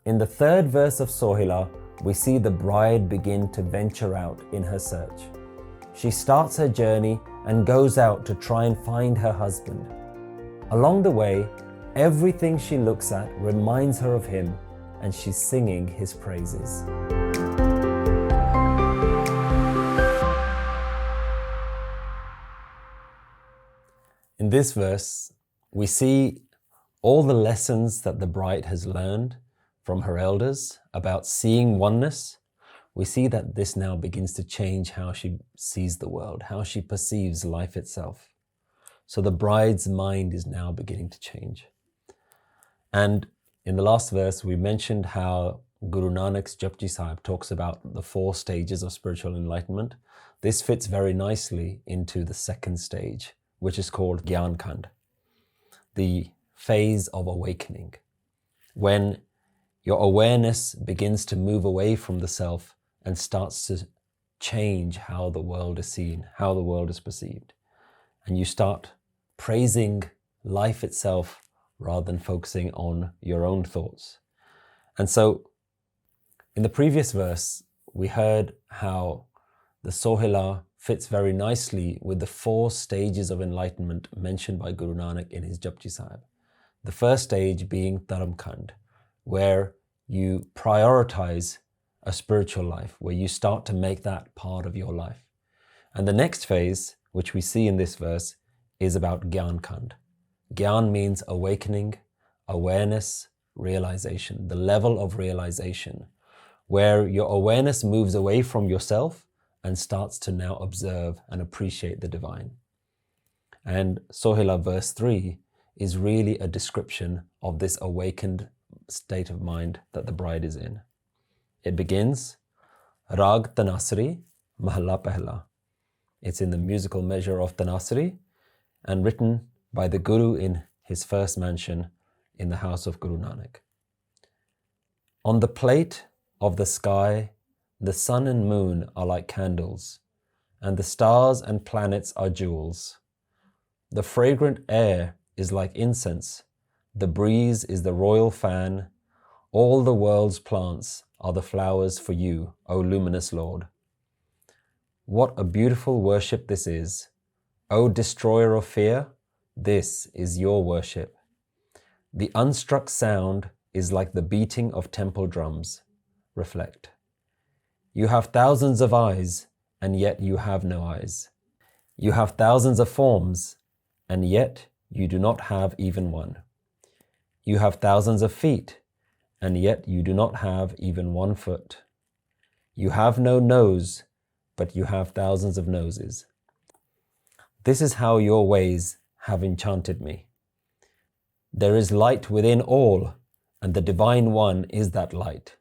In the third verse of Sohila, we see the bride begin to venture out in her search. She starts her journey and goes out to try and find her husband. Along the way, everything she looks at reminds her of him, and she's singing his praises. In this verse, we see all the lessons that the bride has learned from her elders about seeing oneness. We see that this now begins to change how she sees the world, how she perceives life itself. So the bride's mind is now beginning to change. And in the last verse, we mentioned how Guru Nanak's Japji Sahib talks about the 4 stages of spiritual enlightenment. This fits very nicely into the second stage, which is called Gyan Khand, the phase of awakening, when your awareness begins to move away from the self and starts to change how the world is seen, how the world is perceived. And you start praising life itself rather than focusing on your own thoughts. And so in the previous verse, we heard how the Sohila fits very nicely with the 4 stages of enlightenment mentioned by Guru Nanak in his Japji Sahib. The first stage being Dharam Khand, where you prioritize a spiritual life, where you start to make that part of your life. And the next phase, which we see in this verse, is about Gyan Khand. Gyan means awakening, awareness, realization, the level of realization, where your awareness moves away from yourself and starts to now observe and appreciate the divine. And Sohila Verse 3 is really a description of this awakened state of mind that the bride is in. It begins, Rag Tanasri, Mahalla Pehla. It's in the musical measure of Tanasri and written by the Guru in his first mansion in the house of Guru Nanak. On the plate of the sky, the sun and moon are like candles, and the stars and planets are jewels. The fragrant air is like incense, the breeze is the royal fan, all the world's plants are the flowers for you, O luminous Lord. What a beautiful worship this is. O destroyer of fear, this is your worship. The unstruck sound is like the beating of temple drums. Reflect. You have thousands of eyes, and yet you have no eyes. You have thousands of forms, and yet you do not have even one. You have thousands of feet, and yet you do not have even 1 foot. You have no nose, but you have thousands of noses. This is how your ways have enchanted me. There is light within all, and the Divine One is that light.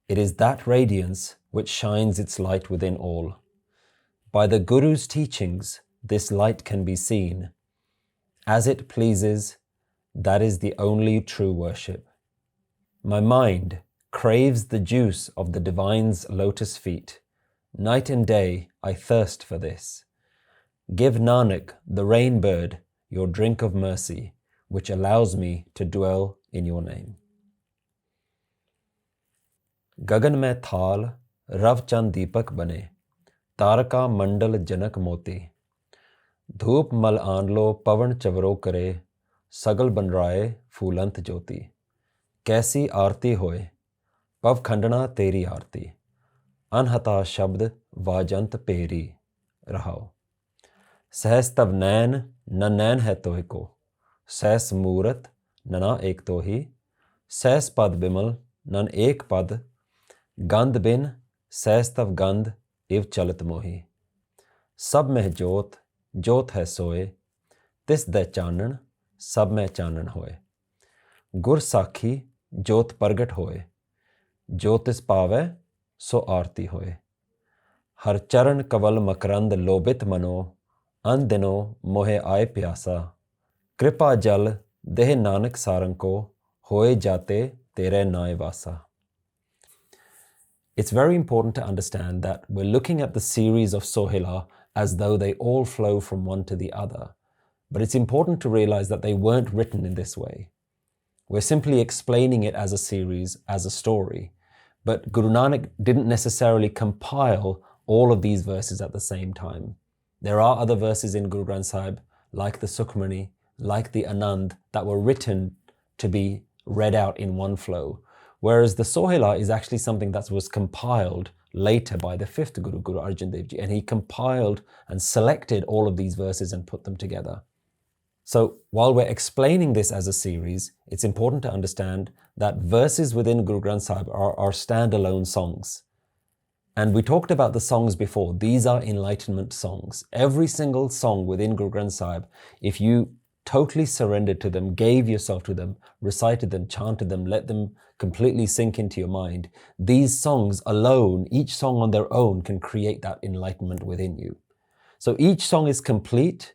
It is that radiance which shines its light within all. By the Guru's teachings, this light can be seen. As it pleases, that is the only true worship. My mind craves the juice of the Divine's lotus feet. Night and day I thirst for this. Give Nanak, the rain bird, your drink of mercy, which allows me to dwell in your name. गगन में थाल रव चंद दीपक बने, तारका मंडल जनक मोती, धूप मल आन लो पवन चवरो करे, सगल बनराए फूलंत ज्योति, कैसी आरती होए, पव खंडना तेरी आरती, अनहता शब्द वाजंत पेरी, रहाओ। सहस तब नैन न नैन है तोहि को, सहस मूरत नना एक तो ही, सहस पद बिमल नन एक पद, गंध बिन सहस तब गंध इव चलत मोही। सब में जोत जोत है सोए, तिस दै चानन सब में चानन होए। गुर साखी जोत प्रगट होए, जो तिस पावै सो आरती होए। हर चरण कवल मकरंद लोभित मनो, अन दिनो मोहे आए प्यासा, कृपा जल देह नानक सारंग को, होए जाते तेरे नाय वासा। It's very important to understand that we're looking at the series of Sohila as though they all flow from one to the other. But it's important to realize that they weren't written in this way. We're simply explaining it as a series, as a story. But Guru Nanak didn't necessarily compile all of these verses at the same time. There are other verses in Guru Granth Sahib, like the Sukhmani, like the Anand, that were written to be read out in one flow. Whereas the Sohila is actually something that was compiled later by the fifth Guru, Guru Arjan Dev Ji, and he compiled and selected all of these verses and put them together. So while we're explaining this as a series, it's important to understand that verses within Guru Granth Sahib are standalone songs. And we talked about the songs before. These are enlightenment songs. Every single song within Guru Granth Sahib, if you totally surrendered to them, gave yourself to them, recited them, chanted them, let them completely sink into your mind, these songs alone, each song on their own, can create that enlightenment within you. So each song is complete,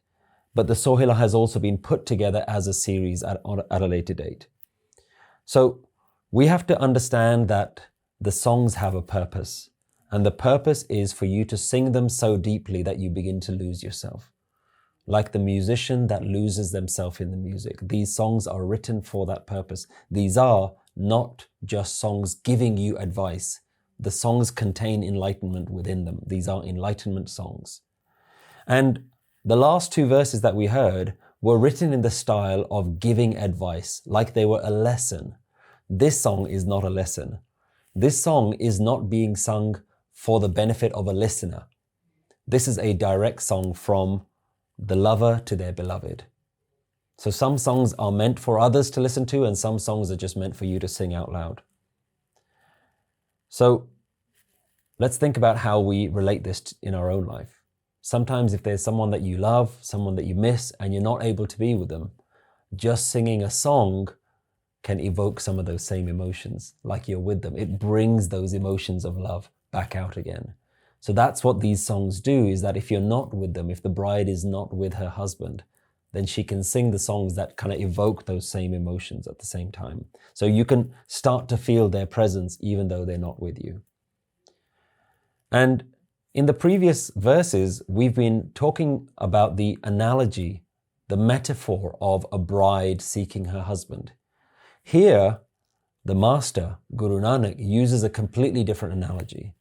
but the Sohila has also been put together as a series at a later date. So we have to understand that the songs have a purpose, and the purpose is for you to sing them so deeply that you begin to lose yourself. Like the musician that loses themselves in the music. These songs are written for that purpose. These are not just songs giving you advice. The songs contain enlightenment within them. These are enlightenment songs. And the last two verses that we heard were written in the style of giving advice, like they were a lesson. This song is not a lesson. This song is not being sung for the benefit of a listener. This is a direct song from the lover to their beloved. So some songs are meant for others to listen to, and some songs are just meant for you to sing out loud. So let's think about how we relate this in our own life. Sometimes if there's someone that you love, someone that you miss, and you're not able to be with them, just singing a song can evoke some of those same emotions, like you're with them. It brings those emotions of love back out again. So that's what these songs do, is that if you're not with them, if the bride is not with her husband, then she can sing the songs that kind of evoke those same emotions at the same time. So you can start to feel their presence even though they're not with you. And in the previous verses, we've been talking about the analogy, the metaphor of a bride seeking her husband. Here, the master, Guru Nanak, uses a completely different analogy.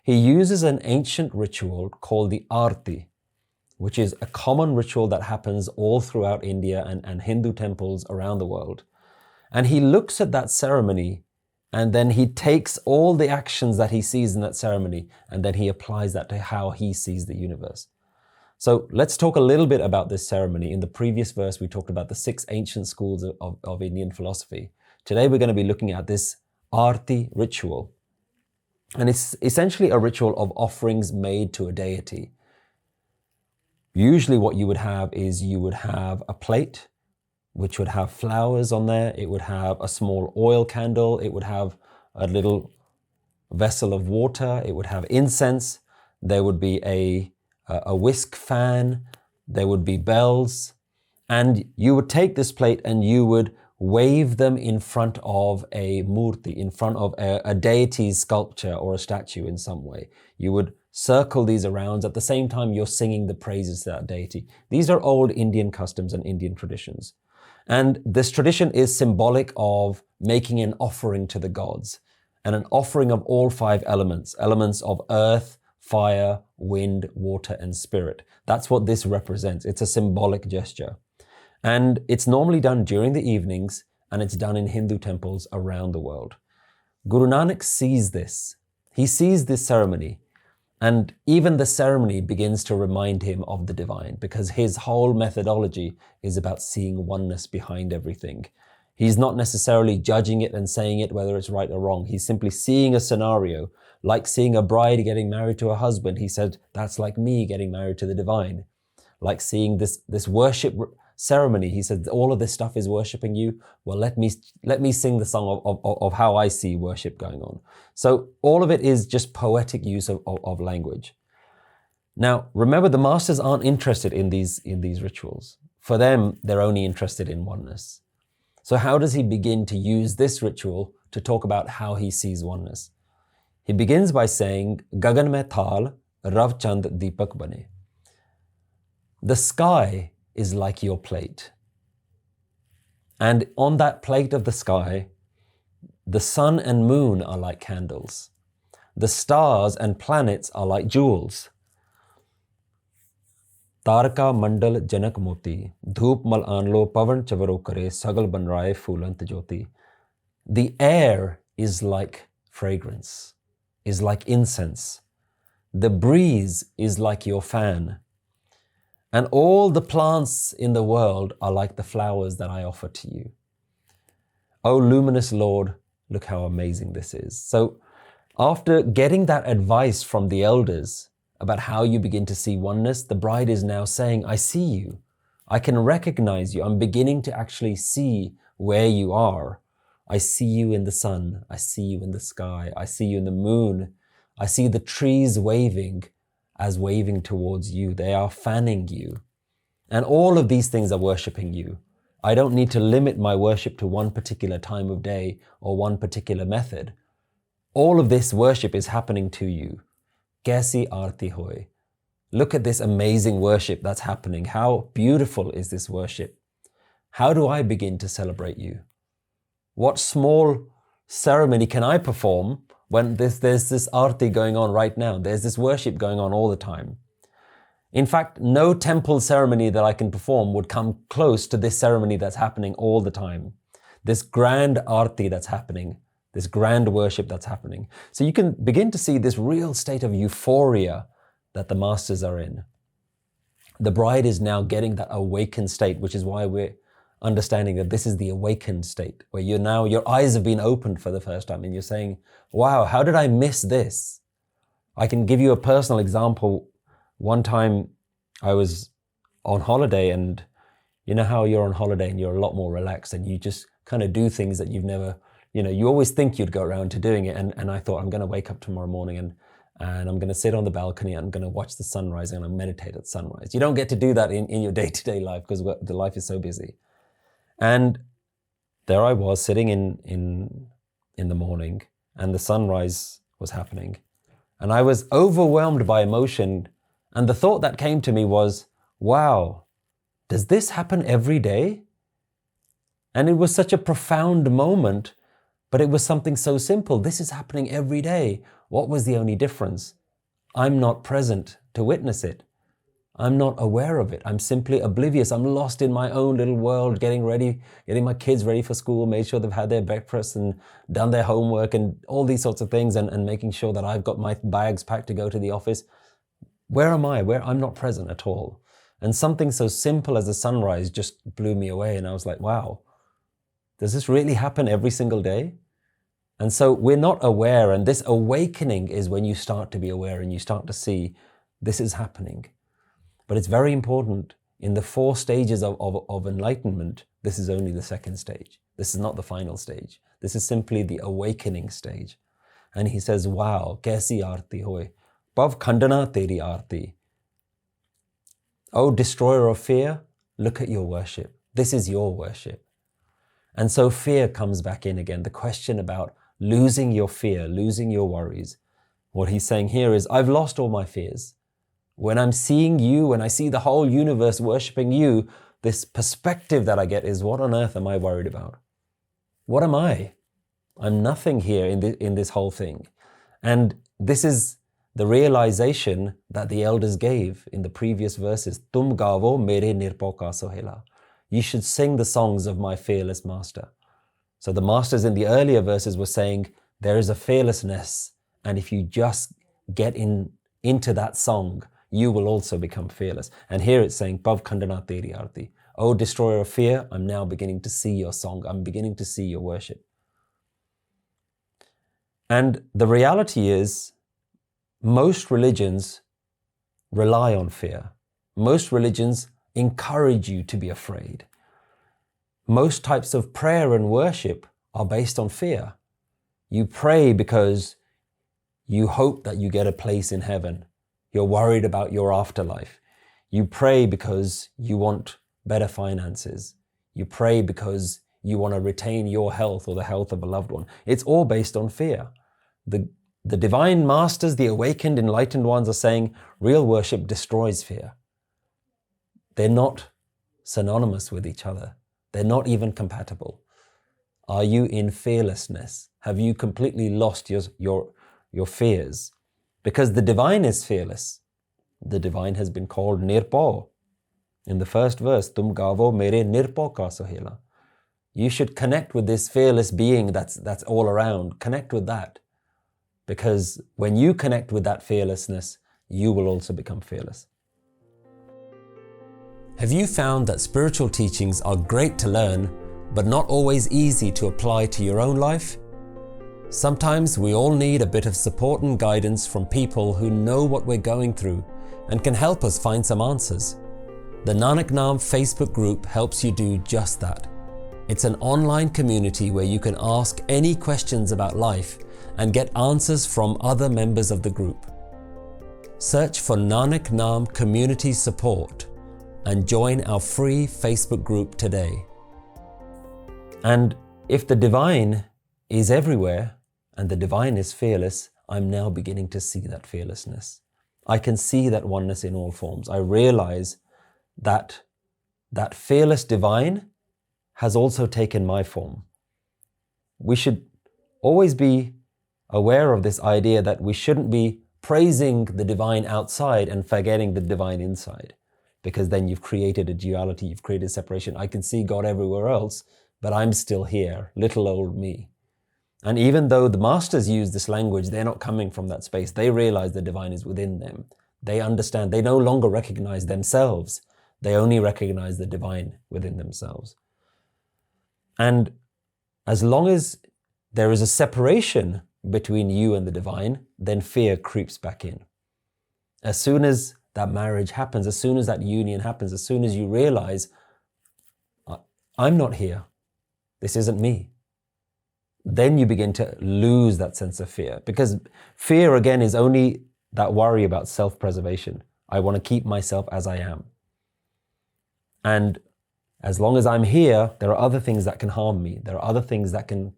He uses an ancient ritual called the Arti, which is a common ritual that happens all throughout India and Hindu temples around the world. And he looks at that ceremony, and then he takes all the actions that he sees in that ceremony, and then he applies that to how he sees the universe. So let's talk a little bit about this ceremony. In the previous verse, we talked about the 6 ancient schools of Indian philosophy. Today, we're going to be looking at this Arti ritual. And it's essentially a ritual of offerings made to a deity. Usually what you would have is you would have a plate, which would have flowers on there. It would have a small oil candle. It would have a little vessel of water. It would have incense. There would be a whisk fan. There would be bells. And you would take this plate and you would wave them in front of a murti, in front of a deity's sculpture or a statue in some way. You would circle these around. At the same time, you're singing the praises to that deity. These are old Indian customs and Indian traditions. And this tradition is symbolic of making an offering to the gods, and an offering of all 5 elements, elements of earth, fire, wind, water, and spirit. That's what this represents. It's a symbolic gesture. And it's normally done during the evenings, and it's done in Hindu temples around the world. Guru Nanak sees this. He sees this ceremony, and even the ceremony begins to remind him of the divine, because his whole methodology is about seeing oneness behind everything. He's not necessarily judging it and saying it whether it's right or wrong. He's simply seeing a scenario, like seeing a bride getting married to a husband. He said, that's like me getting married to the divine. Like seeing this worship ceremony. He said, all of this stuff is worshiping you. Well, let me sing the song of how I see worship going on. So all of it is just poetic use of language. Now, remember, the masters aren't interested in these rituals. For them, they're only interested in oneness. So how does he begin to use this ritual to talk about how he sees oneness? He begins by saying, Gagan mein thal, Rav Chand Deepak bane. The sky is like your plate. And on that plate of the sky, the sun and moon are like candles. The stars and planets are like jewels. Tarka mandal janak moti, dhoop mal anlo pavan chavaro kare, sagal banraye phulant jyoti. The air is like fragrance, is like incense. The breeze is like your fan. And all the plants in the world are like the flowers that I offer to you. O luminous Lord, look how amazing this is. So after getting that advice from the elders about how you begin to see oneness, the bride is now saying, I see you. I can recognize you. I'm beginning to actually see where you are. I see you in the sun. I see you in the sky. I see you in the moon. I see the trees waving as waving towards you. They are fanning you. And all of these things are worshiping you. I don't need to limit my worship to one particular time of day or one particular method. All of this worship is happening to you. Kaisi aarti hoy. Look at this amazing worship that's happening. How beautiful is this worship? How do I begin to celebrate you? What small ceremony can I perform when there's this aarti going on right now? There's this worship going on all the time. In fact, no temple ceremony that I can perform would come close to this ceremony that's happening all the time. This grand aarti that's happening, this grand worship that's happening. So you can begin to see this real state of euphoria that the masters are in. The bride is now getting that awakened state, which is why we're understanding that this is the awakened state, where your eyes have been opened for the first time and you're saying, wow, how did I miss this? I can give you a personal example. One time I was on holiday, and you know how you're on holiday and you're a lot more relaxed and you just kind of do things that you've never, you always think you'd go around to doing it. And I thought, I'm going to wake up tomorrow morning and I'm going to sit on the balcony and I'm going to watch the sunrise and I'm going to meditate at sunrise. You don't get to do that in your day-to-day life because the life is so busy. And there I was sitting in the morning and the sunrise was happening. And I was overwhelmed by emotion. And the thought that came to me was, wow, does this happen every day? And it was such a profound moment, but it was something so simple. This is happening every day. What was the only difference? I'm not present to witness it. I'm not aware of it. I'm simply oblivious. I'm lost in my own little world, getting my kids ready for school, made sure they've had their breakfast and done their homework and all these sorts of things, and making sure that I've got my bags packed to go to the office. Where am I? I'm not present at all. And something so simple as a sunrise just blew me away. And I was like, wow, does this really happen every single day? And so we're not aware. And this awakening is when you start to be aware and you start to see this is happening. But it's very important. In the 4 stages of enlightenment, this is only the 2nd stage. This is not the final stage. This is simply the awakening stage. And he says, wow, kaisi aarti hoy. Pav khandana teri aarti. Oh, destroyer of fear, look at your worship. This is your worship. And so fear comes back in again. The question about losing your fear, losing your worries. What he's saying here is, I've lost all my fears. When I'm seeing you, when I see the whole universe worshiping you, this perspective that I get is, what on earth am I worried about? What am I? I'm nothing here in this whole thing. And this is the realization that the elders gave in the previous verses. Tum gavo mere nirpo ka Sohila. You should sing the songs of my fearless master. So the masters in the earlier verses were saying, there is a fearlessness, and if you just get into that song, you will also become fearless. And here it's saying, Pav khandana teri aarti. Oh, destroyer of fear, I'm now beginning to see your song. I'm beginning to see your worship. And the reality is, most religions rely on fear. Most religions encourage you to be afraid. Most types of prayer and worship are based on fear. You pray because you hope that you get a place in heaven. You're worried about your afterlife. You pray because you want better finances. You pray because you want to retain your health or the health of a loved one. It's all based on fear. The divine masters, the awakened, enlightened ones are saying real worship destroys fear. They're not synonymous with each other. They're not even compatible. Are you in fearlessness? Have you completely lost your fears? Because the divine is fearless. The divine has been called Nirpo. In the first verse, Tum gavo mere nirpo ka Sohila. You should connect with this fearless being that's all around. Connect with that. Because when you connect with that fearlessness, you will also become fearless. Have you found that spiritual teachings are great to learn, but not always easy to apply to your own life? Sometimes we all need a bit of support and guidance from people who know what we're going through and can help us find some answers. The Nanak Naam Facebook group helps you do just that. It's an online community where you can ask any questions about life and get answers from other members of the group. Search for Nanak Naam Community Support and join our free Facebook group today. And if the divine is everywhere and the divine is fearless, I'm now beginning to see that fearlessness. I can see that oneness in all forms. I realize that that fearless divine has also taken my form. We should always be aware of this idea that we shouldn't be praising the divine outside and forgetting the divine inside, because then you've created a duality, you've created separation. I can see God everywhere else, but I'm still here, little old me. And even though the masters use this language, they're not coming from that space. They realize the divine is within them. They understand, they no longer recognize themselves. They only recognize the divine within themselves. And as long as there is a separation between you and the divine, then fear creeps back in. As soon as that marriage happens, as soon as that union happens, as soon as you realize, I'm not here, this isn't me, then you begin to lose that sense of fear. Because fear, again, is only that worry about self-preservation. I want to keep myself as I am. And as long as I'm here, there are other things that can harm me. There are other things that can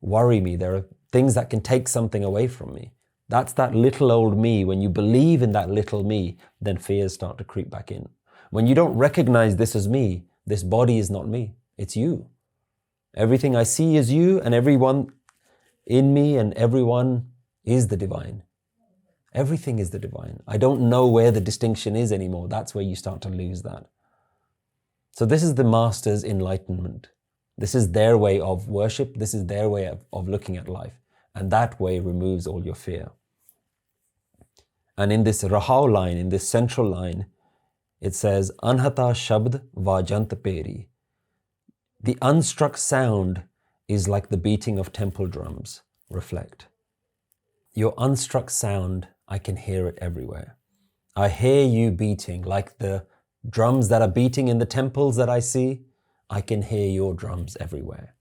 worry me. There are things that can take something away from me. That's that little old me. When you believe in that little me, then fears start to creep back in. When you don't recognize this as me, this body is not me, it's you. Everything I see is you, and everyone in me and everyone is the divine. Everything is the divine. I don't know where the distinction is anymore. That's where you start to lose that. So this is the master's enlightenment. This is their way of worship. This is their way of looking at life. And that way removes all your fear. And in this Rahau line, in this central line, it says, Anhata Shabd Vajant Peri. The unstruck sound is like the beating of temple drums. Reflect. Your unstruck sound, I can hear it everywhere. I hear you beating like the drums that are beating in the temples that I see. I can hear your drums everywhere.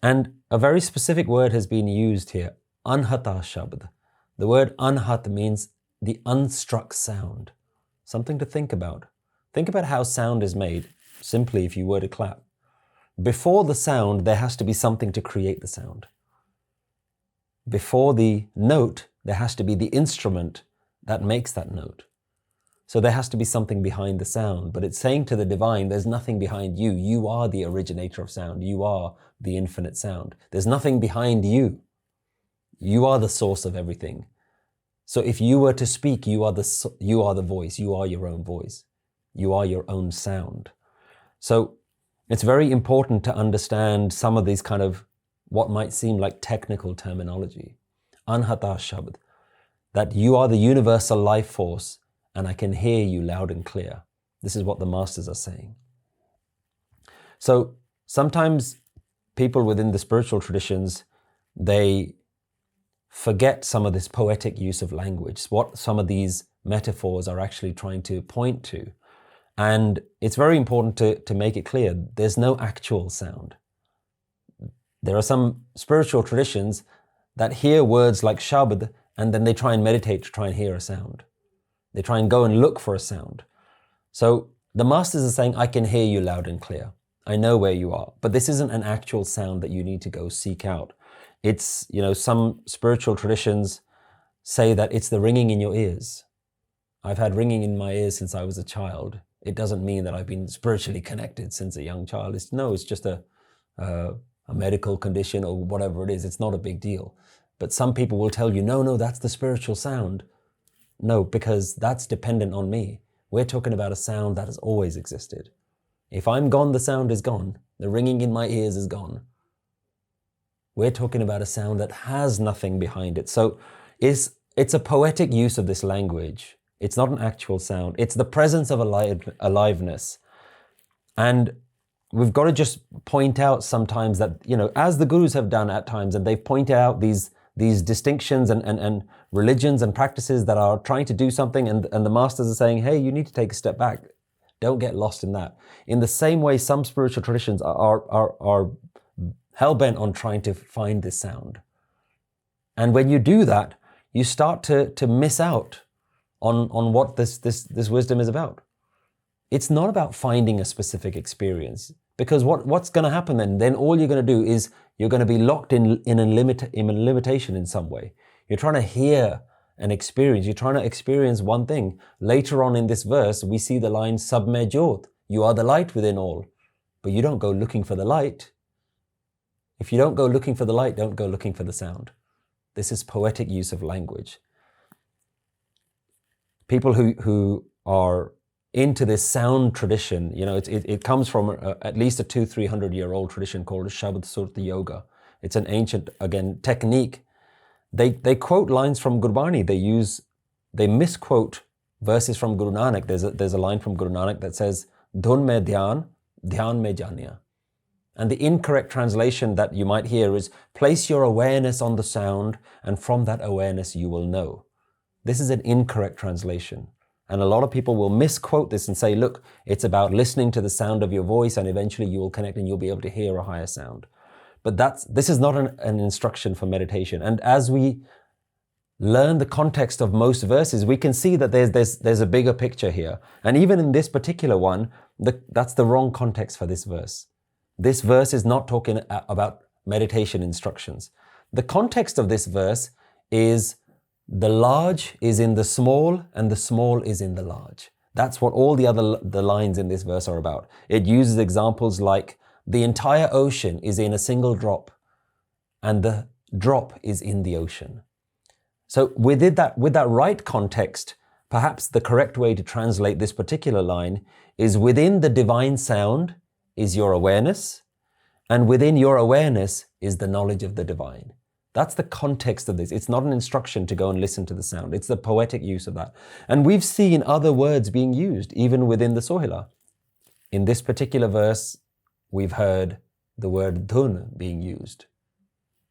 And a very specific word has been used here, Anhata Shabd. The word Anhat means the unstruck sound. Something to think about. Think about how sound is made, simply if you were to clap. Before the sound, there has to be something to create the sound. Before the note, there has to be the instrument that makes that note. So there has to be something behind the sound, but it's saying to the divine, there's nothing behind you. You are the originator of sound. You are the infinite sound. There's nothing behind you. You are the source of everything. So if you were to speak, you are the voice. You are your own voice. You are your own sound. So it's very important to understand some of these kind of what might seem like technical terminology. Anhata Shabd, that you are the universal life force, and I can hear you loud and clear. This is what the masters are saying. So sometimes people within the spiritual traditions, they forget some of this poetic use of language, what some of these metaphors are actually trying to point to. And it's very important to make it clear, there's no actual sound. There are some spiritual traditions that hear words like Shabd, and then they try and meditate to try and hear a sound. They try and go and look for a sound. So the masters are saying, I can hear you loud and clear. I know where you are. But this isn't an actual sound that you need to go seek out. It's, some spiritual traditions say that it's the ringing in your ears. I've had ringing in my ears since I was a child. It doesn't mean that I've been spiritually connected since a young child. It's just a medical condition or whatever it is. It's not a big deal. But some people will tell you, no, that's the spiritual sound. No, because that's dependent on me. We're talking about a sound that has always existed. If I'm gone, the sound is gone. The ringing in my ears is gone. We're talking about a sound that has nothing behind it. So it's a poetic use of this language. It's not an actual sound. It's the presence of aliveness. And we've got to just point out sometimes that, as the gurus have done at times, and they've pointed out these distinctions and religions and practices that are trying to do something, and the masters are saying, hey, you need to take a step back. Don't get lost in that. In the same way, some spiritual traditions are hell-bent on trying to find this sound. And when you do that, you start to miss out on what this wisdom is about. It's not about finding a specific experience, because what's going to happen then all you're going to do is you're going to be locked in a limitation in some way. You're trying to hear an experience. You're trying to experience one thing. Later on in this verse, we see the line, Sab mein jyot, you are the light within all. But you don't go looking for the light. If you don't go looking for the light, don't go looking for the sound. This is poetic use of language. People who are into this sound tradition, it comes from at least a 200-300-year-old tradition called Shabad Surti Yoga. It's an ancient, again, technique. They quote lines from Gurbani. They misquote verses from Guru Nanak. There's a line from Guru Nanak that says, Dhun mein dhyan, dhyan mein janiya. And the incorrect translation that you might hear is, place your awareness on the sound, and from that awareness you will know. This is an incorrect translation. And a lot of people will misquote this and say, look, it's about listening to the sound of your voice, and eventually you will connect and you'll be able to hear a higher sound. But this is not an instruction for meditation. And as we learn the context of most verses, we can see that there's a bigger picture here. And even in this particular one, that's the wrong context for this verse. This verse is not talking about meditation instructions. The context of this verse is the large is in the small and the small is in the large. That's what all the lines in this verse are about. It uses examples like the entire ocean is in a single drop and the drop is in the ocean. So with that right context, perhaps the correct way to translate this particular line is, within the divine sound is your awareness, and within your awareness is the knowledge of the divine. That's the context of this. It's not an instruction to go and listen to the sound. It's the poetic use of that. And we've seen other words being used, even within the Sohila. In this particular verse, we've heard the word dhun being used.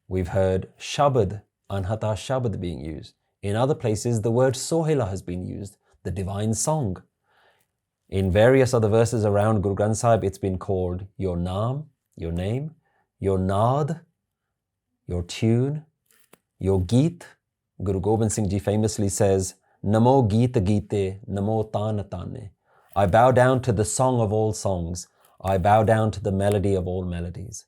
We've heard shabad, anhata shabad being used. In other places, the word Sohila has been used, the divine song. In various other verses around Guru Granth Sahib, it's been called your naam, your name, your naad, your tune, your geet. Guru Gobind Singh Ji famously says, Namo Geeta Geete, Namo Tana Tane. I bow down to the song of all songs. I bow down to the melody of all melodies.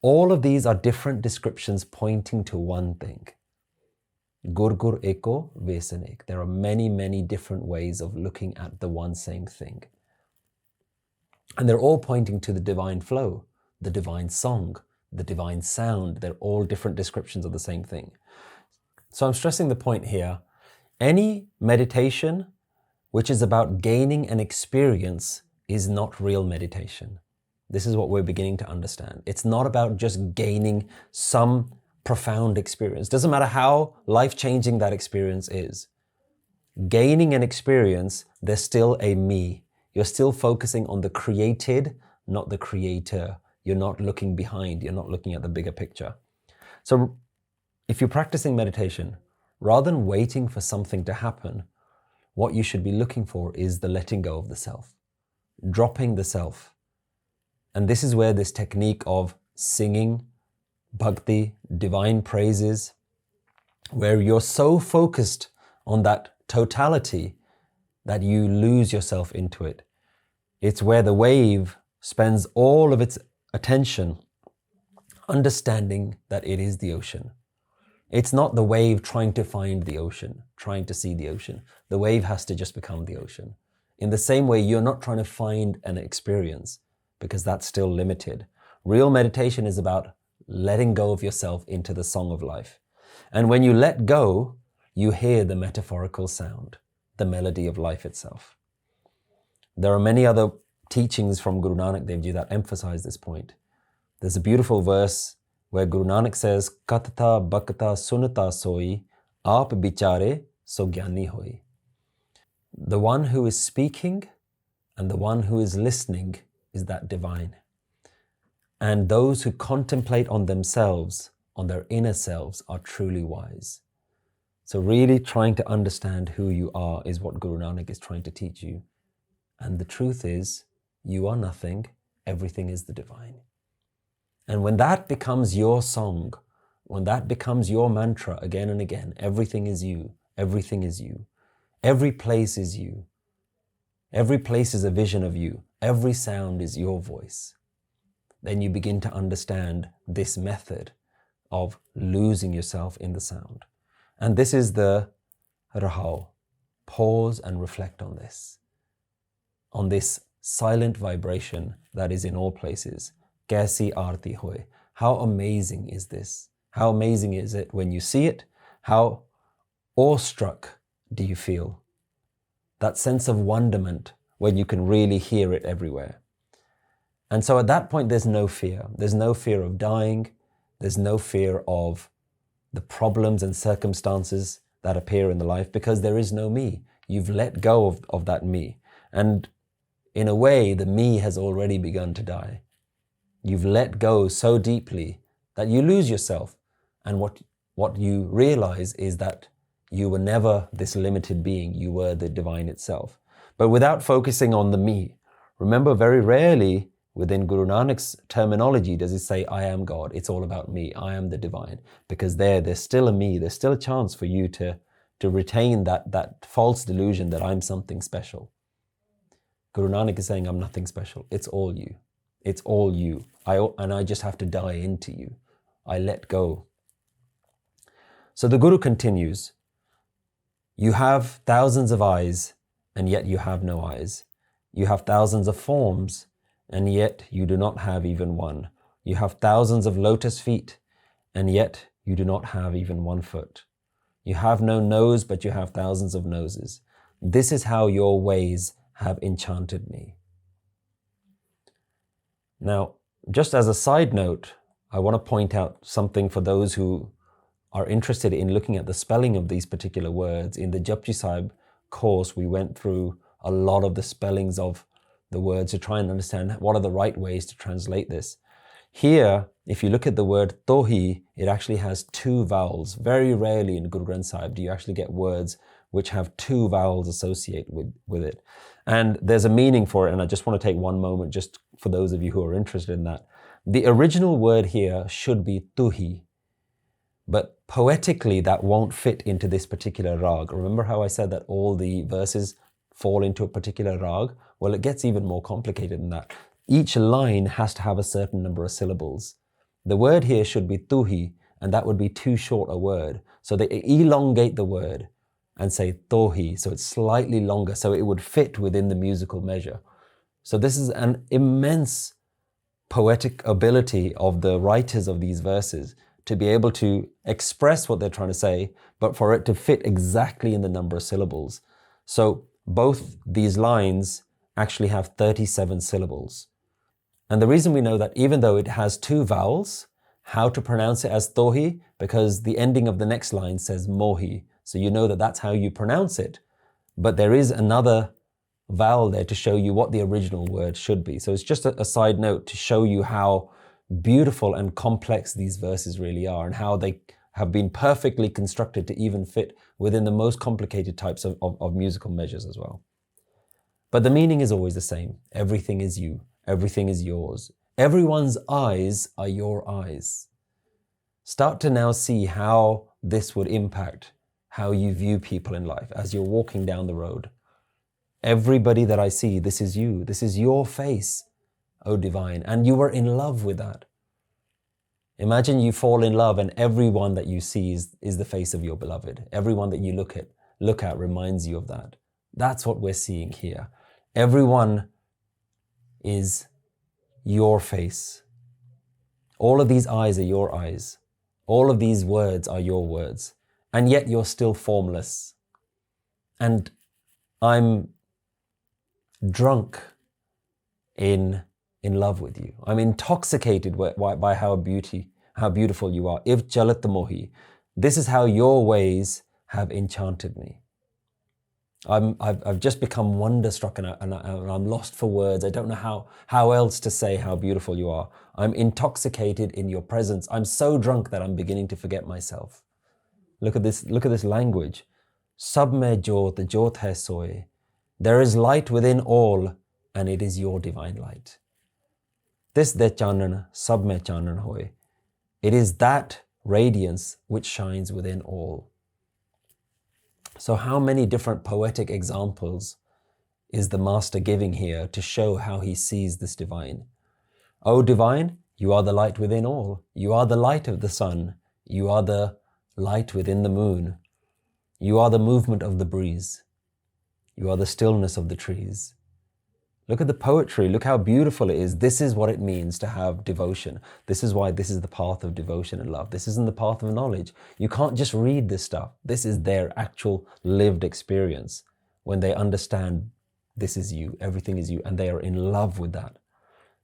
All of these are different descriptions pointing to one thing. Gur Gur Eko Vesanek. There are many, many different ways of looking at the one same thing. And they're all pointing to the divine flow, the divine song, the divine sound. They're all different descriptions of the same thing. So I'm stressing the point here. Any meditation which is about gaining an experience is not real meditation. This is what we're beginning to understand. It's not about just gaining some profound experience. Doesn't matter how life-changing that experience is. Gaining an experience, there's still a me. You're still focusing on the created, not the creator. You're not looking behind. You're not looking at the bigger picture. So if you're practicing meditation, rather than waiting for something to happen, what you should be looking for is the letting go of the self, dropping the self. And this is where this technique of singing, bhakti, divine praises, where you're so focused on that totality that you lose yourself into it. It's where the wave spends all of its attention understanding that it is the ocean. It's not the wave trying to find the ocean, trying to see the ocean. The wave has to just become the ocean. In the same way, you're not trying to find an experience because that's still limited. Real meditation is about letting go of yourself into the song of life. And when you let go, you hear the metaphorical sound, the melody of life itself. There are many other teachings from Guru Nanak Dev Ji that emphasize this point. There's a beautiful verse where Guru Nanak says, Katata bakata sunata soi, aap bichare so gyani hoi. The one who is speaking and the one who is listening is that divine. And those who contemplate on themselves, on their inner selves, are truly wise. So really trying to understand who you are is what Guru Nanak is trying to teach you. And the truth is, you are nothing, everything is the divine. And when that becomes your song, when that becomes your mantra again and again, everything is you, everything is you, every place is you, every place is a vision of you, every sound is your voice, then you begin to understand this method of losing yourself in the sound. And this is the rahau. Pause and reflect on this silent vibration that is in all places. Kaisi aarti hoy. How amazing is this? How amazing is it when you see it? How awestruck do you feel? That sense of wonderment when you can really hear it everywhere. And so at that point, there's no fear. There's no fear of dying. There's no fear of the problems and circumstances that appear in the life because there is no me. You've let go of that me. And in a way, the me has already begun to die. You've let go so deeply that you lose yourself. And what you realize is that you were never this limited being. You were the divine itself. But without focusing on the me, remember very rarely within Guru Nanak's terminology does he say, I am God. It's all about me. I am the divine. Because there's still a me. There's still a chance for you to retain that false delusion that I'm something special. Guru Nanak is saying, I'm nothing special. It's all you. It's all you. And I just have to die into you. I let go. So the Guru continues, you have thousands of eyes, and yet you have no eyes. You have thousands of forms, and yet you do not have even one. You have thousands of lotus feet, and yet you do not have even one foot. You have no nose, but you have thousands of noses. This is how your ways have enchanted me. Now, just as a side note, I want to point out something for those who are interested in looking at the spelling of these particular words. In the Japji Sahib course, we went through a lot of the spellings of the words to try and understand what are the right ways to translate this. Here, if you look at the word tohi, it actually has two vowels. Very rarely in Guru Granth Sahib do you actually get words which have two vowels associated with it. And there's a meaning for it, and I just want to take one moment just for those of you who are interested in that. The original word here should be tuhi, but poetically that won't fit into this particular rag. Remember how I said that all the verses fall into a particular rag? Well, it gets even more complicated than that. Each line has to have a certain number of syllables. The word here should be tuhi, and that would be too short a word. So they elongate the word and say tohi, so it's slightly longer, so it would fit within the musical measure. So this is an immense poetic ability of the writers of these verses to be able to express what they're trying to say, but for it to fit exactly in the number of syllables. So both these lines actually have 37 syllables. And the reason we know that, even though it has two vowels, how to pronounce it as tohi, because the ending of the next line says mohi. So you know that that's how you pronounce it. But there is another vowel there to show you what the original word should be. So it's just a side note to show you how beautiful and complex these verses really are, and how they have been perfectly constructed to even fit within the most complicated types of musical measures as well. But the meaning is always the same. Everything is you. Everything is yours. Everyone's eyes are your eyes. Start to now see how this would impact how you view people in life as you're walking down the road. Everybody that I see, this is you. This is your face, O divine. And you were in love with that. Imagine you fall in love and everyone that you see is the face of your beloved. Everyone that you look at reminds you of that. That's what we're seeing here. Everyone is your face. All of these eyes are your eyes. All of these words are your words. And yet you're still formless. And I'm drunk in love with you. I'm intoxicated by how beautiful you are. If chalat mohi. This is how your ways have enchanted me. I've just become wonderstruck and I'm lost for words. I don't know how else to say how beautiful you are. I'm intoxicated in your presence. I'm so drunk that I'm beginning to forget myself. Look at this language. Sab mein jyot hai soye. There is light within all, and it is your divine light. Tis de chanan, sab mein chanan hoye. It is that radiance which shines within all. So how many different poetic examples is the Master giving here to show how he sees this divine? O divine, you are the light within all. You are the light of the sun. You are the light within the moon. You are the movement of the breeze. You are the stillness of the trees. Look at the poetry. Look how beautiful it is. This is what it means to have devotion. This is why this is the path of devotion and love. This isn't the path of knowledge. You can't just read this stuff. This is their actual lived experience when they understand this is you, everything is you, and they are in love with that.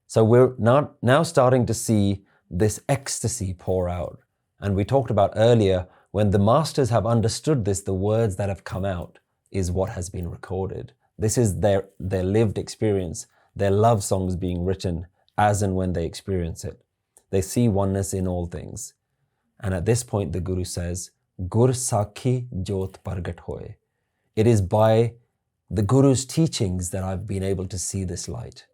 So we're now starting to see this ecstasy pour out. And we talked about earlier, when the masters have understood this, the words that have come out is what has been recorded. This is their lived experience, their love songs being written as and when they experience it. They see oneness in all things. And at this point, the Guru says, Gur Sakhi Jyot Pargat Hoye. It is by the Guru's teachings that I've been able to see this light.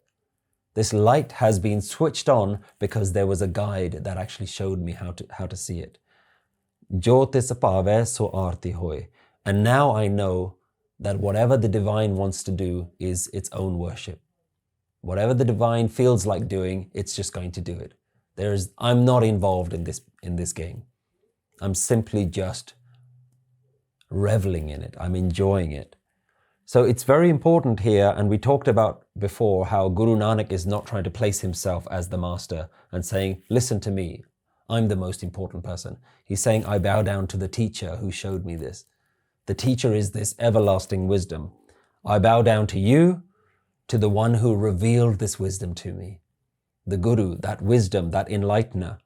This light has been switched on because there was a guide that actually showed me how to see it. Jyotis pave so arti hoye. And now I know that whatever the divine wants to do is its own worship. Whatever the divine feels like doing, it's just going to do it. I'm not involved in this game. I'm simply just reveling in it. I'm enjoying it. So it's very important here, and we talked about before how Guru Nanak is not trying to place himself as the master and saying, listen to me, I'm the most important person. He's saying, I bow down to the teacher who showed me this. The teacher is this everlasting wisdom. I bow down to you, to the one who revealed this wisdom to me. The Guru, that wisdom, that enlightener.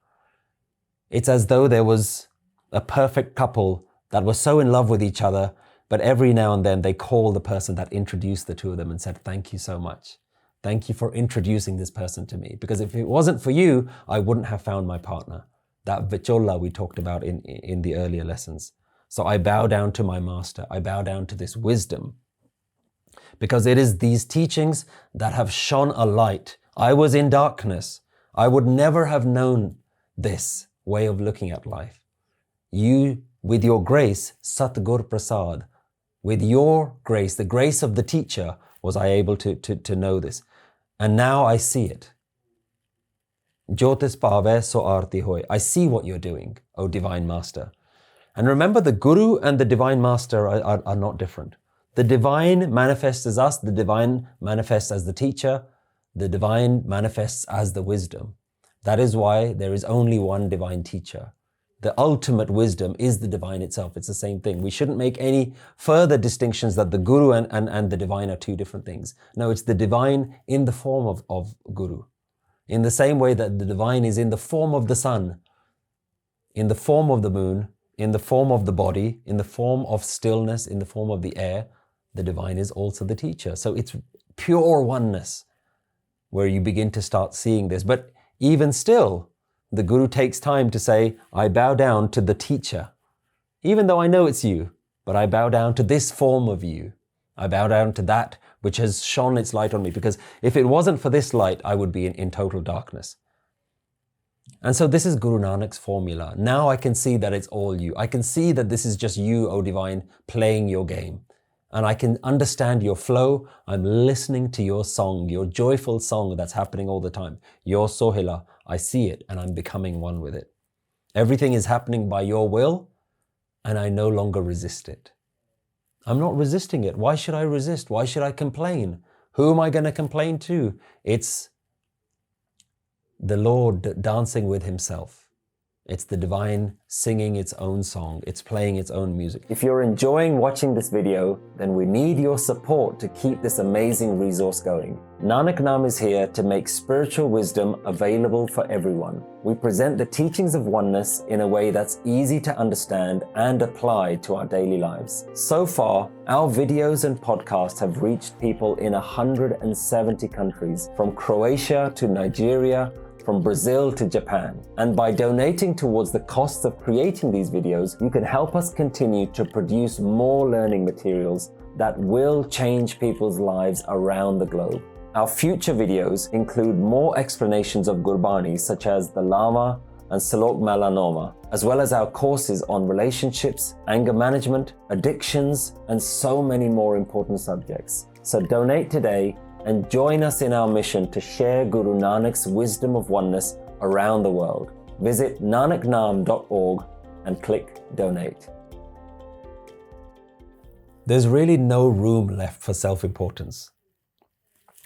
It's as though there was a perfect couple that was so in love with each other, but every now and then they call the person that introduced the two of them and said, thank you so much. Thank you for introducing this person to me. Because if it wasn't for you, I wouldn't have found my partner. That vichola we talked about in the earlier lessons. So I bow down to my master. I bow down to this wisdom. Because it is these teachings that have shone a light. I was in darkness. I would never have known this way of looking at life. You, with your grace, Satgur Prasad, with your grace, the grace of the teacher, was I able to know this. And now I see it. Jyotis pave so arti hoy. I see what you're doing, O Divine Master. And remember, the Guru and the Divine Master are not different. The Divine manifests as us, the Divine manifests as the teacher, the Divine manifests as the wisdom. That is why there is only one Divine teacher. The ultimate wisdom is the Divine itself. It's the same thing. We shouldn't make any further distinctions that the Guru and the Divine are two different things. No, it's the Divine in the form of Guru. In the same way that the Divine is in the form of the sun, in the form of the moon, in the form of the body, in the form of stillness, in the form of the air, the Divine is also the teacher. So it's pure oneness where you begin to start seeing this. But even still, the Guru takes time to say, I bow down to the teacher. Even though I know it's you, but I bow down to this form of you. I bow down to that which has shone its light on me. Because if it wasn't for this light, I would be in total darkness. And so this is Guru Nanak's formula. Now I can see that it's all you. I can see that this is just you, O Divine, playing your game. And I can understand your flow. I'm listening to your song, your joyful song that's happening all the time. Your Sohila, I see it and I'm becoming one with it. Everything is happening by your will and I no longer resist it. I'm not resisting it. Why should I resist? Why should I complain? Who am I going to complain to? It's the Lord dancing with himself. It's the divine singing its own song. It's playing its own music. If you're enjoying watching this video, then we need your support to keep this amazing resource going. Nanak Naam is here to make spiritual wisdom available for everyone. We present the teachings of oneness in a way that's easy to understand and apply to our daily lives. So far, our videos and podcasts have reached people in 170 countries, from Croatia to Nigeria, from Brazil to Japan. And by donating towards the costs of creating these videos, you can help us continue to produce more learning materials that will change people's lives around the globe. Our future videos include more explanations of Gurbani, such as the Lama and Salok Melanoma, as well as our courses on relationships, anger management, addictions, and so many more important subjects. So donate today and join us in our mission to share Guru Nanak's wisdom of oneness around the world. Visit nanaknaam.org and click donate. There's really no room left for self-importance.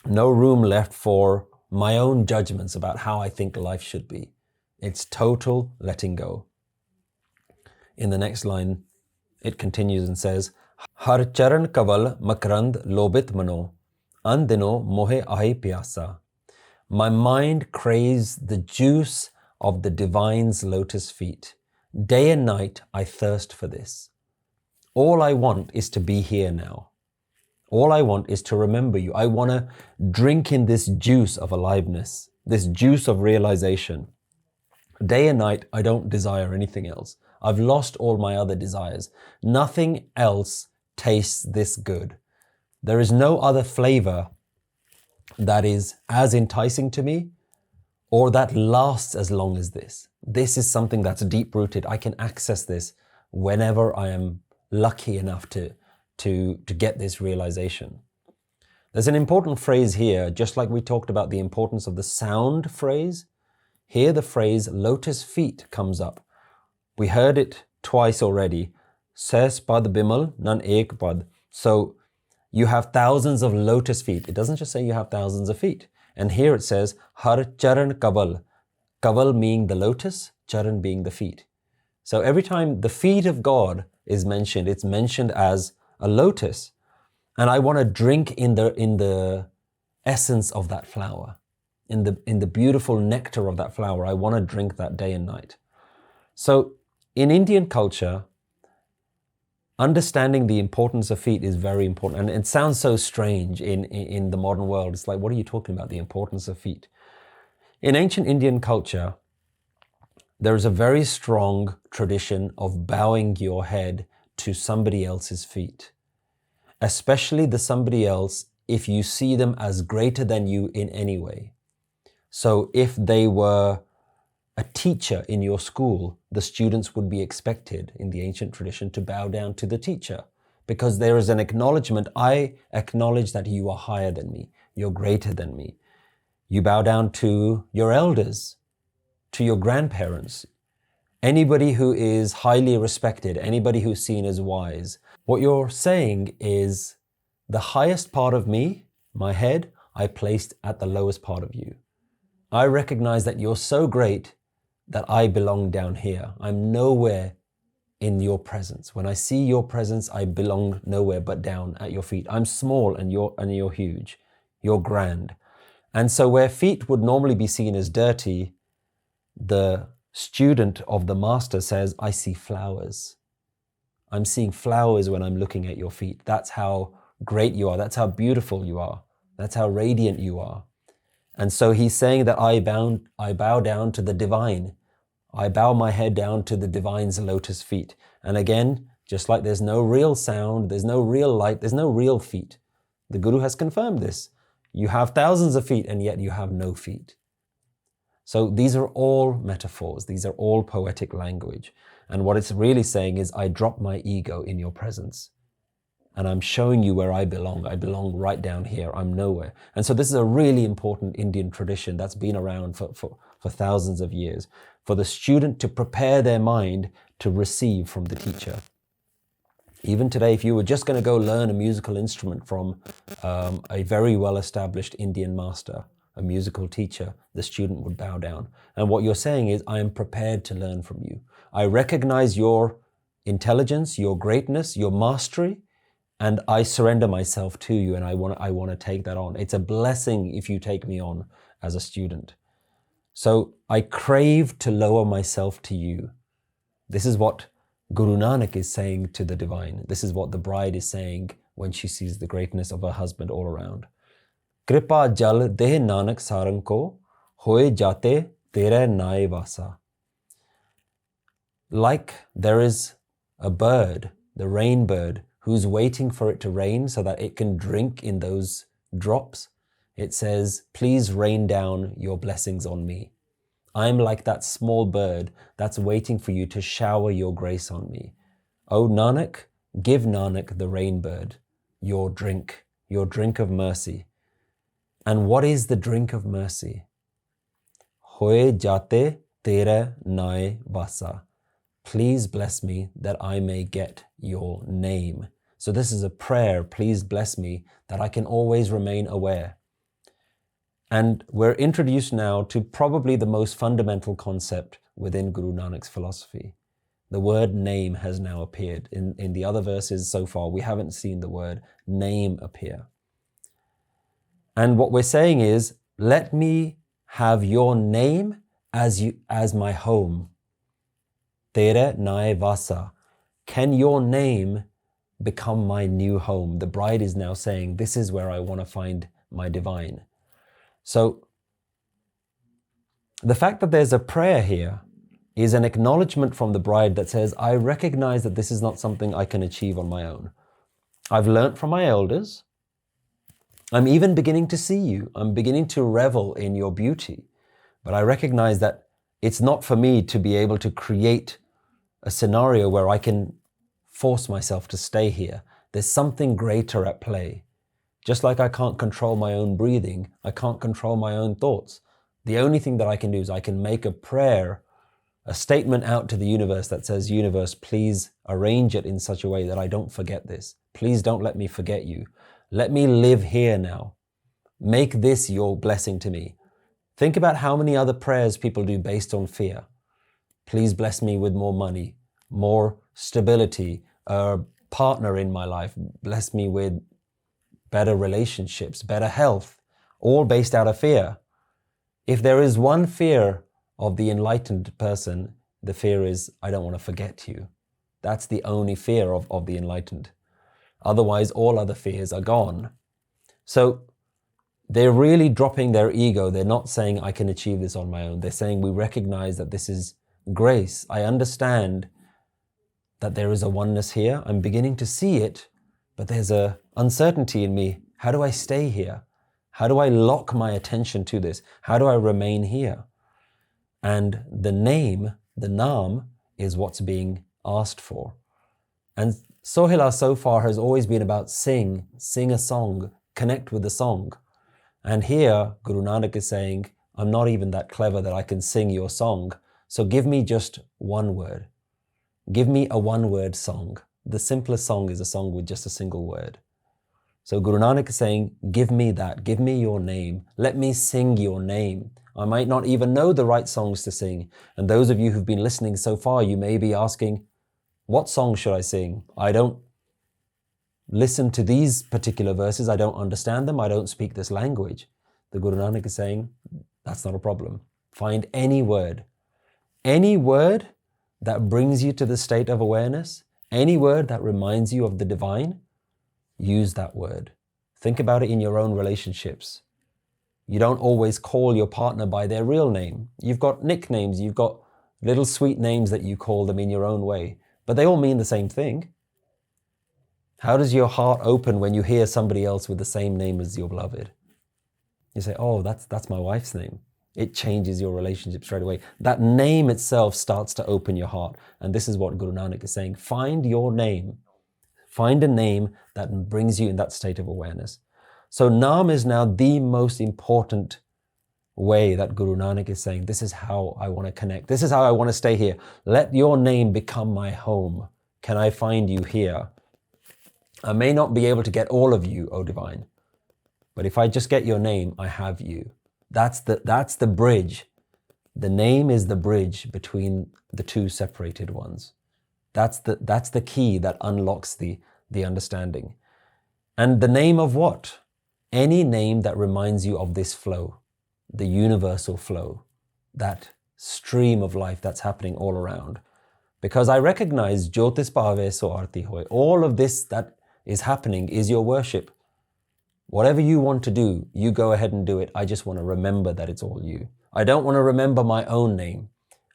No room left for my own judgments about how I think life should be. It's total letting go. In the next line, it continues and says, Har charan kaval makrand lobit mano, andino mohe ahi pyasa. My mind craves the juice of the divine's lotus feet. Day and night I thirst for this. All I want is to be here now. All I want is to remember you. I want to drink in this juice of aliveness, this juice of realization. Day and night I don't desire anything else. I've lost all my other desires. Nothing else tastes this good. There is no other flavor that is as enticing to me or that lasts as long as this. This is something that's deep-rooted. I can access this whenever I am lucky enough to get this realization. There's an important phrase here, just like we talked about the importance of the sound phrase. Here the phrase lotus feet comes up. We heard it twice already. Ses pad bimal nan ek pad. So you have thousands of lotus feet. It doesn't just say you have thousands of feet. And here it says, Har charan kaval. Kaval meaning the lotus, charan being the feet. So every time the feet of God is mentioned, it's mentioned as a lotus. And I want to drink in the essence of that flower, in the beautiful nectar of that flower. I want to drink that day and night. So in Indian culture, understanding the importance of feet is very important. And it sounds so strange in the modern world. It's like, what are you talking about, the importance of feet? In ancient Indian culture, there is a very strong tradition of bowing your head to somebody else's feet, especially the somebody else if you see them as greater than you in any way. So if they were a teacher in your school, the students would be expected in the ancient tradition to bow down to the teacher, because there is an acknowledgement. I acknowledge that you are higher than me. You're greater than me. You bow down to your elders, to your grandparents, anybody who is highly respected, anybody who's seen as wise. What you're saying is the highest part of me, my head, I placed at the lowest part of you. I recognize that you're so great that I belong down here. I'm nowhere in your presence. When I see your presence, I belong nowhere but down at your feet. I'm small and you're huge. You're grand. And so where feet would normally be seen as dirty, the student of the master says, I see flowers. I'm seeing flowers when I'm looking at your feet. That's how great you are. That's how beautiful you are. That's how radiant you are. And so he's saying that I bow down to the divine. I bow my head down to the divine's lotus feet. And again, just like there's no real sound, there's no real light, there's no real feet. The Guru has confirmed this. You have thousands of feet and yet you have no feet. So these are all metaphors. These are all poetic language. And what it's really saying is, I drop my ego in your presence. And I'm showing you where I belong. I belong right down here. I'm nowhere. And so this is a really important Indian tradition that's been around for thousands of years, for the student to prepare their mind to receive from the teacher. Even today, if you were just going to go learn a musical instrument from a very well-established Indian master, a musical teacher, the student would bow down. And what you're saying is, I am prepared to learn from you. I recognize your intelligence, your greatness, your mastery, and I surrender myself to you, and I want to take that on. It's a blessing if you take me on as a student. So I crave to lower myself to you. This is what Guru Nanak is saying to the divine. This is what the bride is saying when she sees the greatness of her husband all around. Kripa jal deh Nanak sarang ko, hoye jate tere nae vasa. Like there is a bird, the rain bird, who's waiting for it to rain so that it can drink in those drops. It says, please rain down your blessings on me. I'm like that small bird that's waiting for you to shower your grace on me. O Nanak, give Nanak the rain bird, your drink of mercy. And what is the drink of mercy? Hoye jate tere nae vasa. Please bless me that I may get your name. So this is a prayer, please bless me that I can always remain aware. And we're introduced now to probably the most fundamental concept within Guru Nanak's philosophy. The word name has now appeared. In the other verses so far, we haven't seen the word name appear. And what we're saying is, let me have your name as my home. Tere nae vasa. Can your name become my new home? The bride is now saying, this is where I want to find my divine. So the fact that there's a prayer here is an acknowledgement from the bride that says, I recognize that this is not something I can achieve on my own. I've learnt from my elders. I'm even beginning to see you. I'm beginning to revel in your beauty. But I recognize that it's not for me to be able to create a scenario where I can force myself to stay here. There's something greater at play. Just like I can't control my own breathing, I can't control my own thoughts. The only thing that I can do is I can make a prayer, a statement out to the universe that says, universe, please arrange it in such a way that I don't forget this. Please don't let me forget you. Let me live here now. Make this your blessing to me. Think about how many other prayers people do based on fear. Please bless me with more money, more stability, a partner in my life. Bless me with better relationships, better health, all based out of fear. If there is one fear of the enlightened person, the fear is, I don't want to forget you. That's the only fear of the enlightened. Otherwise, all other fears are gone. So they're really dropping their ego. They're not saying, I can achieve this on my own. They're saying, we recognize that this is grace. I understand that there is a oneness here. I'm beginning to see it, but there's a uncertainty in me. How do I stay here? How do I lock my attention to this? How do I remain here? And the name, the Naam, is what's being asked for. And Sohila so far has always been about sing a song, connect with the song. And here, Guru Nanak is saying, I'm not even that clever that I can sing your song. So give me just one word. Give me a one-word song. The simplest song is a song with just a single word. So Guru Nanak is saying, give me that. Give me your name. Let me sing your name. I might not even know the right songs to sing. And those of you who've been listening so far, you may be asking, what song should I sing? I don't listen to these particular verses. I don't understand them. I don't speak this language. The Guru Nanak is saying, that's not a problem. Find any word that brings you to the state of awareness, any word that reminds you of the divine, use that word. Think about it in your own relationships. You don't always call your partner by their real name. You've got nicknames, you've got little sweet names that you call them in your own way, but they all mean the same thing. How does your heart open when you hear somebody else with the same name as your beloved? You say, oh, that's my wife's name. It changes your relationship straight away. That name itself starts to open your heart. And this is what Guru Nanak is saying. Find your name. Find a name that brings you in that state of awareness. So Naam is now the most important way that Guru Nanak is saying, this is how I want to connect. This is how I want to stay here. Let your name become my home. Can I find you here? I may not be able to get all of you, O Divine, but if I just get your name, I have you. That's the bridge. The name is the bridge between the two separated ones. That's the key that unlocks the understanding. And the name of what? Any name that reminds you of this flow, the universal flow, that stream of life that's happening all around. Because I recognize Jyotis Pave So Arti Hoy. All of this that is happening is your worship. Whatever you want to do, you go ahead and do it. I just want to remember that it's all you. I don't want to remember my own name.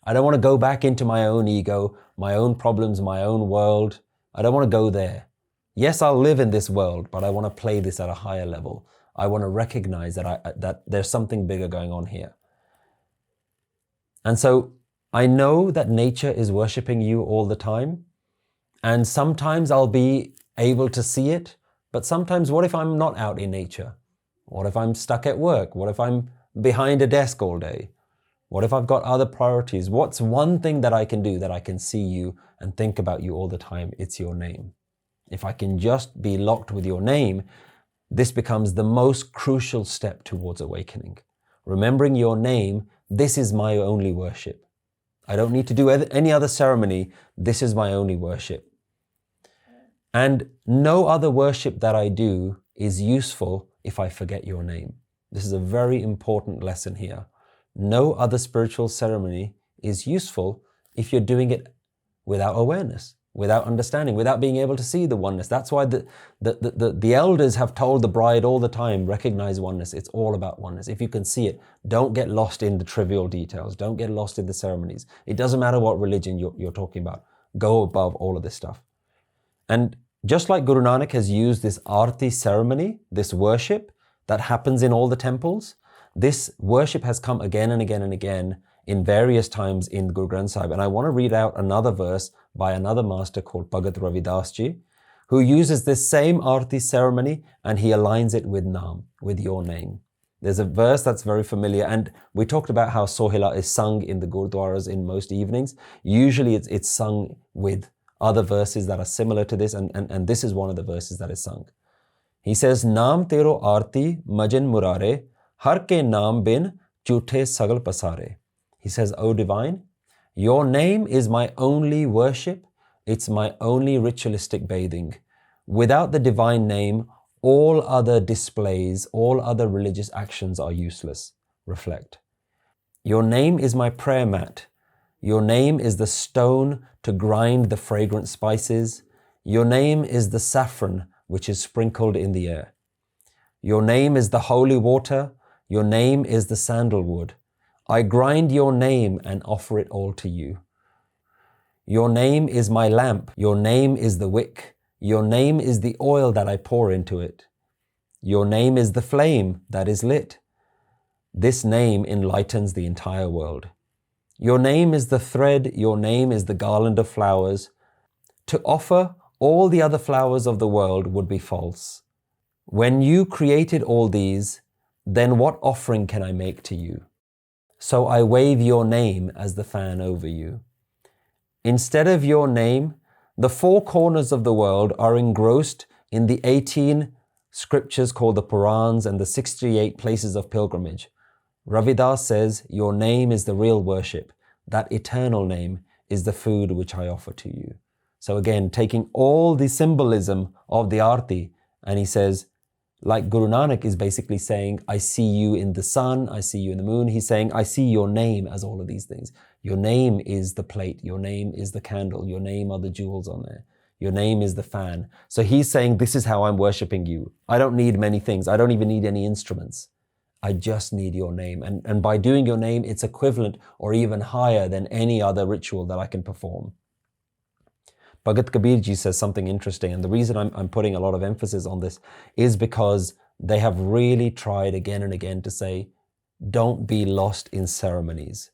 I don't want to go back into my own ego, my own problems, my own world. I don't want to go there. Yes, I'll live in this world, but I want to play this at a higher level. I want to recognize that there's something bigger going on here. And so I know that nature is worshiping you all the time. And sometimes I'll be able to see it. But sometimes what if I'm not out in nature? What if I'm stuck at work? What if I'm behind a desk all day? What if I've got other priorities? What's one thing that I can do that I can see you and think about you all the time? It's your name. If I can just be locked with your name, this becomes the most crucial step towards awakening. Remembering your name, this is my only worship. I don't need to do any other ceremony. This is my only worship. And no other worship that I do is useful if I forget your name. This is a very important lesson here. No other spiritual ceremony is useful if you're doing it without awareness, without understanding, without being able to see the oneness. That's why the elders have told the bride all the time, recognize oneness. It's all about oneness. If you can see it, don't get lost in the trivial details. Don't get lost in the ceremonies. It doesn't matter what religion you're talking about. Go above all of this stuff. And just like Guru Nanak has used this arti ceremony, this worship that happens in all the temples, this worship has come again and again and again in various times in Guru Granth Sahib. And I want to read out another verse by another master called Bhagat Ravidas Ji, who uses this same arti ceremony and he aligns it with Naam, with your name. There's a verse that's very familiar, and we talked about how Sohila is sung in the Gurdwaras in most evenings. Usually it's sung with other verses that are similar to this, and this is one of the verses that is sung. He says, Naam tero arti majin murare, har ke naam bin chuthe sagal pasare. He says, O Divine, your name is my only worship. It's my only ritualistic bathing. Without the divine name, all other displays, all other religious actions are useless. Reflect. Your name is my prayer mat. Your name is the stone to grind the fragrant spices. Your name is the saffron which is sprinkled in the air. Your name is the holy water. Your name is the sandalwood. I grind your name and offer it all to you. Your name is my lamp. Your name is the wick. Your name is the oil that I pour into it. Your name is the flame that is lit. This name enlightens the entire world. Your name is the thread. Your name is the garland of flowers. To offer all the other flowers of the world would be false. When you created all these, then what offering can I make to you? So I wave your name as the fan over you. Instead of your name, the four corners of the world are engrossed in the 18 scriptures called the Purans and the 68 places of pilgrimage. Ravidas says, your name is the real worship. That eternal name is the food which I offer to you. So again, taking all the symbolism of the Aarti, and he says, like Guru Nanak is basically saying, I see you in the sun, I see you in the moon. He's saying, I see your name as all of these things. Your name is the plate, your name is the candle, your name are the jewels on there. Your name is the fan. So he's saying, this is how I'm worshipping you. I don't need many things. I don't even need any instruments. I just need your name. And by doing your name, it's equivalent or even higher than any other ritual that I can perform. Bhagat Kabir Ji says something interesting, and the reason I'm putting a lot of emphasis on this is because they have really tried again and again to say, don't be lost in ceremonies.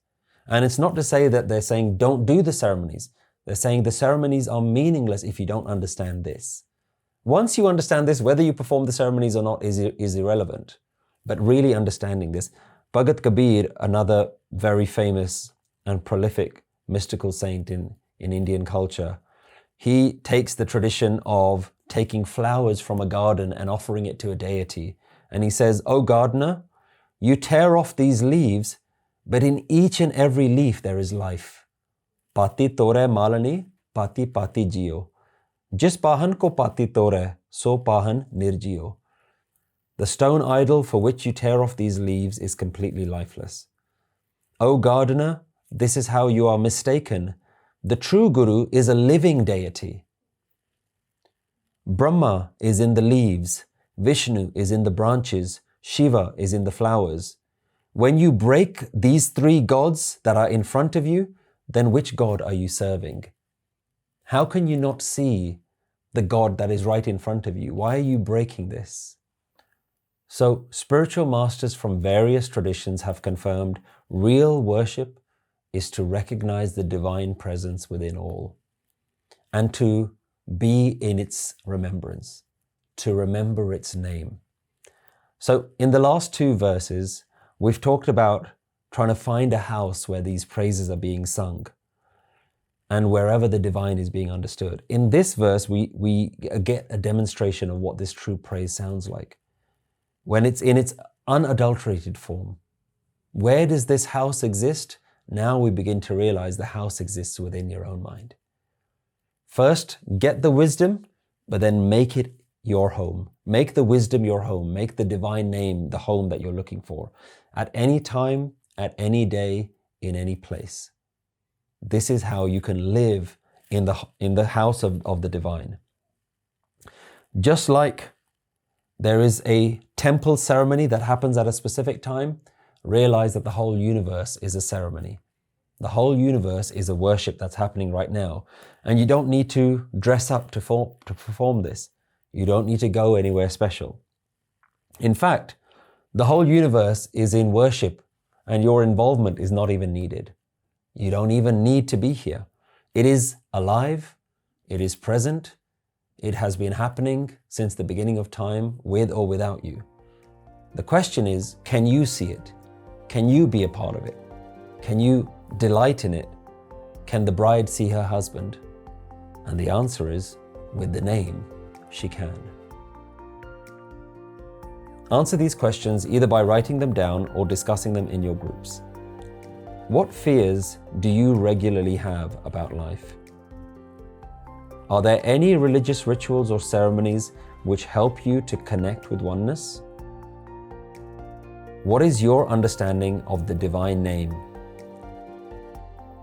And it's not to say that they're saying don't do the ceremonies. They're saying the ceremonies are meaningless if you don't understand this. Once you understand this, whether you perform the ceremonies or not is irrelevant. But really understanding this, Bhagat Kabir, another very famous and prolific mystical saint in Indian culture, he takes the tradition of taking flowers from a garden and offering it to a deity. And he says, "O gardener, you tear off these leaves, but in each and every leaf there is life. Pati tore malani, pati pati jio. Jis pahan ko pati tore, so pahan nirjio." The stone idol for which you tear off these leaves is completely lifeless. O gardener, this is how you are mistaken. The true Guru is a living deity. Brahma is in the leaves, Vishnu is in the branches, Shiva is in the flowers. When you break these three gods that are in front of you, then which God are you serving? How can you not see the God that is right in front of you? Why are you breaking this? So, spiritual masters from various traditions have confirmed real worship is to recognize the divine presence within all and to be in its remembrance, to remember its name. So, in the last two verses, we've talked about trying to find a house where these praises are being sung and wherever the divine is being understood. In this verse, we get a demonstration of what this true praise sounds like. When it's in its unadulterated form. Where does this house exist? Now we begin to realize the house exists within your own mind. First, get the wisdom, but then make it your home. Make the wisdom your home. Make the divine name the home that you're looking for. At any time, at any day, in any place. This is how you can live in the house of the divine. Just like there is a temple ceremony that happens at a specific time, realize that the whole universe is a ceremony. The whole universe is a worship that's happening right now. And you don't need to dress up to perform this. You don't need to go anywhere special. In fact, the whole universe is in worship and your involvement is not even needed. You don't even need to be here. It is alive, it is present, it has been happening since the beginning of time, with or without you. The question is, can you see it? Can you be a part of it? Can you delight in it? Can the bride see her husband? And the answer is, with the name, she can. Answer these questions either by writing them down or discussing them in your groups. What fears do you regularly have about life? Are there any religious rituals or ceremonies which help you to connect with oneness? What is your understanding of the divine name?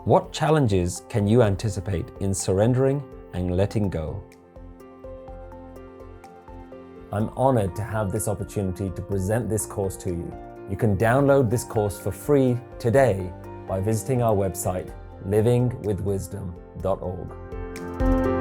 What challenges can you anticipate in surrendering and letting go? I'm honored to have this opportunity to present this course to you. You can download this course for free today by visiting our website, livingwithwisdom.org.